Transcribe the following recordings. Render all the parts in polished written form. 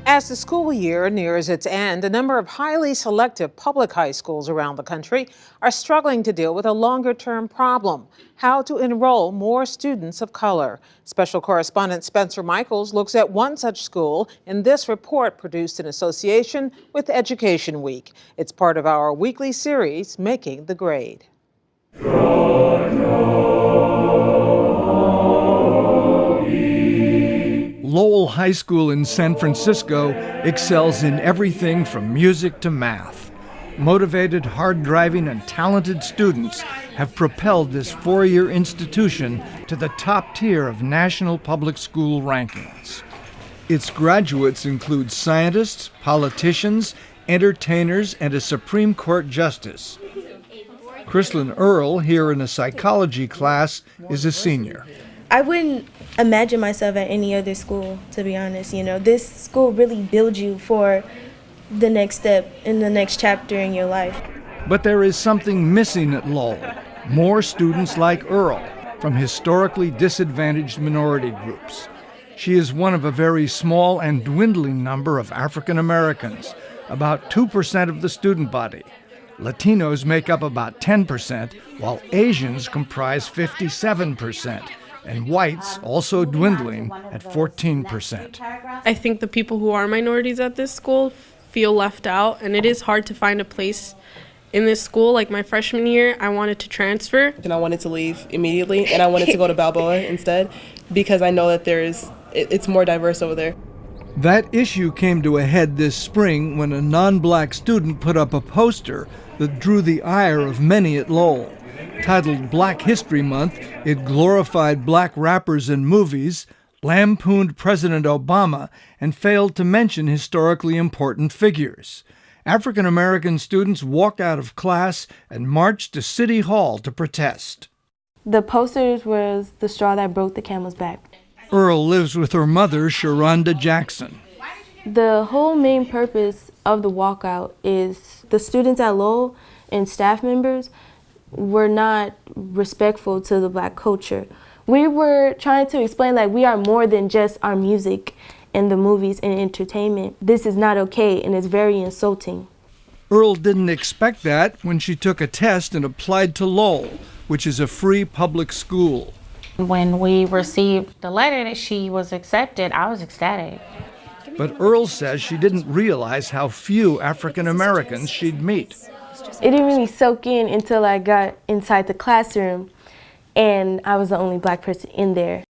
As the school year nears its end, a number of highly selective public high schools around the country are struggling to deal with a longer-term problem: how to enroll more students of color. Special correspondent Spencer Michels looks at one such school in this report produced in association with Education Week. It's part of our weekly series, Making the Grade. Lowell High School in San Francisco excels in everything from music to math. Motivated, hard-driving, and talented students have propelled this four-year institution to the top tier of national public school rankings. Its graduates include scientists, politicians, entertainers, and a Supreme Court justice. Chrislyn Earle, here in a psychology class, is a senior. I wouldn't imagine myself at any other school, to be honest. This school really builds you for the next step in the next chapter in your life. But there is something missing at Lowell. More students like Earle from historically disadvantaged minority groups. She is one of a very small and dwindling number of African Americans, about 2% of the student body. Latinos make up about 10%, while Asians comprise 57%. And whites also dwindling at 14%. I think the people who are minorities at this school feel left out, and it is hard to find a place in this school. Like my freshman year, I wanted to transfer. And I wanted to leave immediately, and I wanted to go to Balboa instead because I know that it's more diverse over there. That issue came to a head this spring when a non-black student put up a poster that drew the ire of many at Lowell. Titled Black History Month, it glorified black rappers in movies, lampooned President Obama, and failed to mention historically important figures. African American students walked out of class and marched to City Hall to protest. The posters was the straw that broke the camel's back. Earle lives with her mother, Sharonda Jackson. The whole main purpose of the walkout is the students at Lowell and staff members were not respectful to the black culture. We were trying to explain that we are more than just our music and the movies and entertainment. This is not okay, and it's very insulting. Earle didn't expect that when she took a test and applied to Lowell, which is a free public school. When we received the letter that she was accepted, I was ecstatic. But Earle says she didn't realize how few African Americans she'd meet. It didn't really soak in until I got inside the classroom and I was the only black person in there.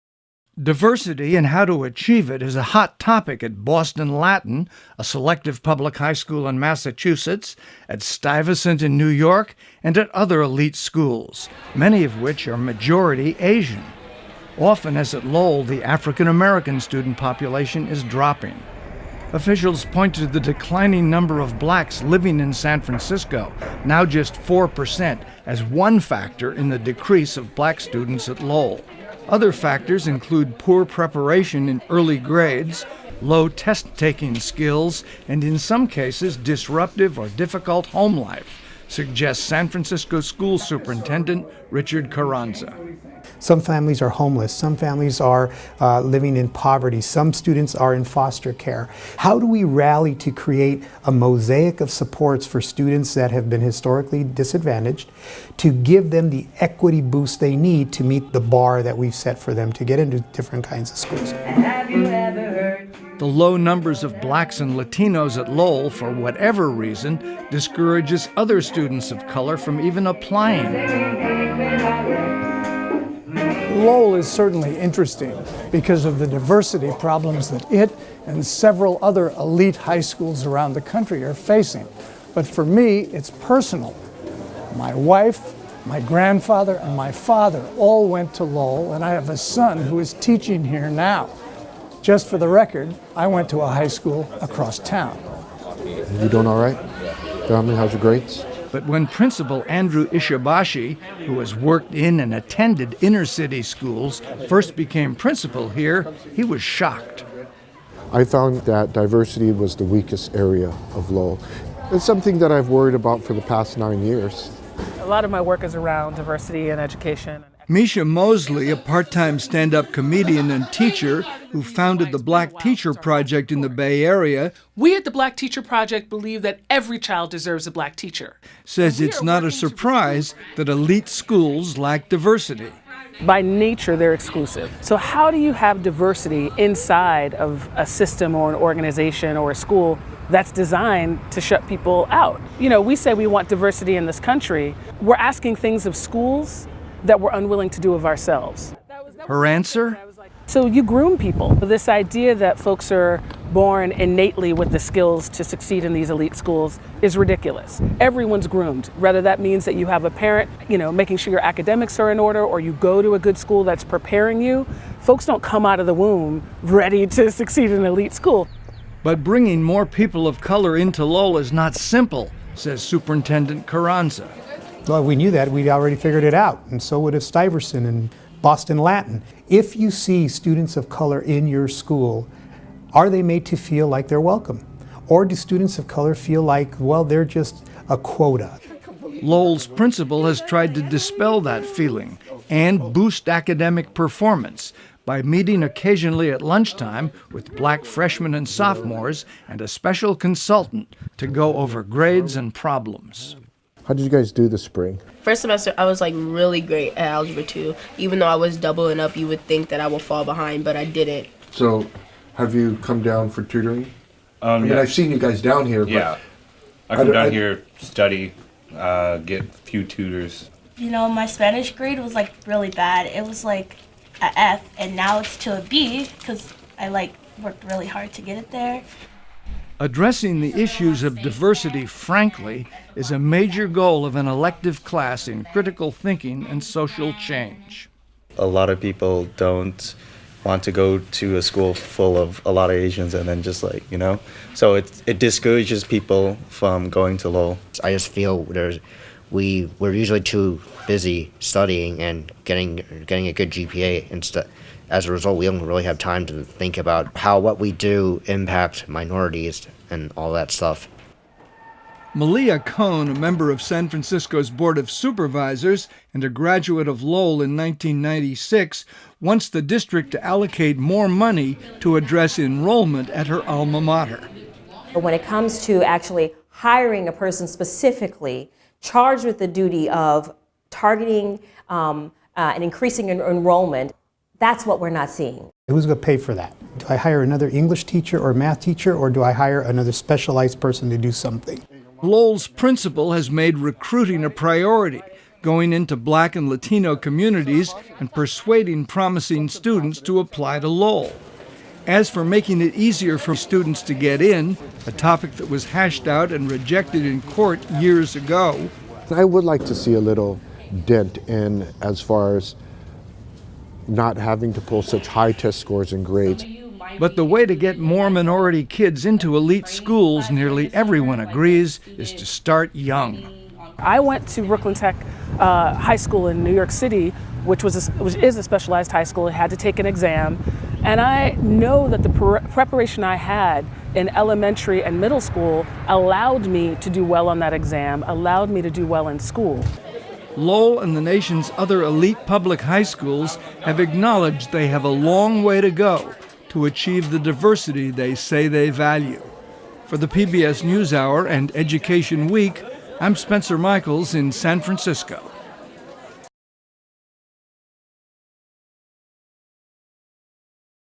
Diversity and how to achieve it is a hot topic at Boston Latin, a selective public high school in Massachusetts, at Stuyvesant in New York, and at other elite schools, many of which are majority Asian. Often, as at Lowell, the African American student population is dropping. Officials point to the declining number of blacks living in San Francisco, now just 4%, as one factor in the decrease of black students at Lowell. Other factors include poor preparation in early grades, low test-taking skills, and in some cases, disruptive or difficult home life, suggests San Francisco School Superintendent Richard Carranza. Some families are homeless, some families are living in poverty, some students are in foster care. How do we rally to create a mosaic of supports for students that have been historically disadvantaged, to give them the equity boost they need to meet the bar that we've set for them to get into different kinds of schools? The low numbers of blacks and Latinos at Lowell, for whatever reason, discourages other students of color from even applying. Lowell is certainly interesting because of the diversity problems that it and several other elite high schools around the country are facing. But for me, it's personal. My wife, my grandfather, and my father all went to Lowell, and I have a son who is teaching here now. Just for the record, I went to a high school across town. You doing all right? Family, how's your grades? But when Principal Andrew Ishibashi, who has worked in and attended inner-city schools, first became principal here, he was shocked. I found that diversity was the weakest area of Lowell. It's something that I've worried about for the past 9 years. A lot of my work is around diversity in education. Misha Mosley, a part-time stand-up comedian and teacher who founded the Black Teacher Project in the Bay Area, we at the Black Teacher Project believe that every child deserves a black teacher. Says it's not a surprise that elite schools lack diversity. By nature, they're exclusive. So how do you have diversity inside of a system or an organization or a school that's designed to shut people out? You know, we say we want diversity in this country. We're asking things of schools that we're unwilling to do of ourselves. Her answer? So you groom people. This idea that folks are born innately with the skills to succeed in these elite schools is ridiculous. Everyone's groomed, whether that means that you have a parent, making sure your academics are in order, or you go to a good school that's preparing you. Folks don't come out of the womb ready to succeed in an elite school. But bringing more people of color into Lowell is not simple, says Superintendent Carranza. Well, we knew that. We'd already figured it out, and so would have Stuyvesant and Boston Latin. If you see students of color in your school, are they made to feel like they're welcome? Or do students of color feel like, well, they're just a quota? Lowell's principal has tried to dispel that feeling and boost academic performance by meeting occasionally at lunchtime with black freshmen and sophomores and a special consultant to go over grades and problems. How did you guys do this spring? First semester, I was really great at Algebra 2. Even though I was doubling up, you would think that I would fall behind, but I didn't. So, have you come down for tutoring? I mean, I've seen you guys down here, but... Yeah. I come down here, study, get a few tutors. My Spanish grade was really bad. It was a F, and now it's to a B because I worked really hard to get it there. Addressing the issues of diversity frankly is a major goal of an elective class in critical thinking and social change. A lot of people don't want to go to a school full of a lot of Asians and then just so it discourages people from going to Lowell. I just feel we're usually too busy studying and getting a good GPA instead. As a result, we don't really have time to think about how what we do impact minorities and all that stuff. Malia Cohn, a member of San Francisco's Board of Supervisors and a graduate of Lowell in 1996, wants the district to allocate more money to address enrollment at her alma mater. When it comes to actually hiring a person specifically charged with the duty of targeting and increasing enrollment, that's what we're not seeing. Who's going to pay for that? Do I hire another English teacher or math teacher, or do I hire another specialized person to do something? Lowell's principal has made recruiting a priority, going into Black and Latino communities and persuading promising students to apply to Lowell. As for making it easier for students to get in, a topic that was hashed out and rejected in court years ago, I would like to see a little dent in as far as not having to pull such high test scores and grades. But the way to get more minority kids into elite schools, nearly everyone agrees, is to start young. I went to Brooklyn Tech High School in New York City, which is a specialized high school. It had to take an exam. And I know that the preparation I had in elementary and middle school allowed me to do well on that exam, allowed me to do well in school. Lowell and the nation's other elite public high schools have acknowledged they have a long way to go to achieve the diversity they say they value. For the PBS NewsHour and Education Week, I'm Spencer Michels in San Francisco.